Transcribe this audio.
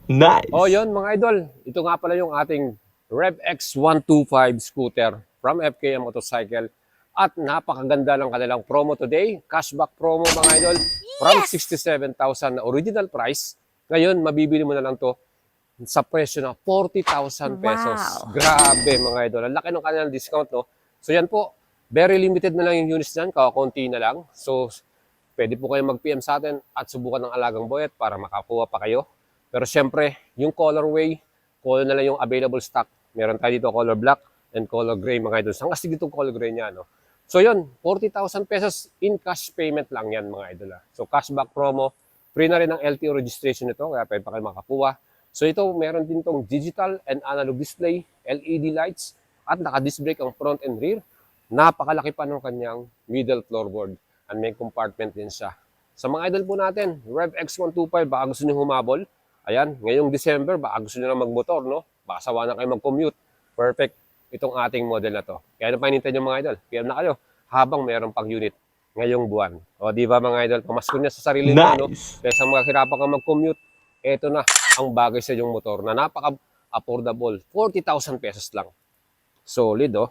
Nice! O yun mga idol, ito nga pala yung ating Rev X125 scooter from FKM Motorcycle. At napakaganda ng kanilang promo today. Cashback promo mga idol from 67,000 na original price. Ngayon, mabibili mo na lang to sa presyo na 40,000 pesos. Wow. Grabe mga idol. Ang laki ng kanilang discount, no? So yan po, very limited na lang yung units dyan, kakakunti na lang. So pwede po kayo mag-PM sa atin at subukan ng alagang boyet para makakuha pa kayo. Pero syempre, yung colorway, color na lang yung available stock. Meron tayo dito color black and color gray mga idol. Ang astig itong color gray niya, no? So yun, 40,000 pesos in cash payment lang yan mga idol. So cashback promo, free na rin ang LTO registration nito, kaya pwede pa kayo makakuha. So ito, meron din tong digital and analog display, LED lights, at naka-disc brake ang front and rear. Napakalaki pa ng kanyang middle floorboard and may compartment din siya. Sa mga idol po natin, Rev X125, baka gusto nyo humabol. Ayan, ngayong December, baka gusto nyo na magmotor, no? Baka sawa na kayo mag-commute. Perfect itong ating model na to. Kaya ano pa hinintay nyo mga idol? PM na kayo habang meron pang unit ngayong buwan. O di ba mga idol, pamaskon niya sa sarili niya, no? Nice! Kaya sa mga hirapan ka mag-commute, eto na ang bagay sa inyong motor na napaka-affordable. 40,000 pesos lang. Solid, oh.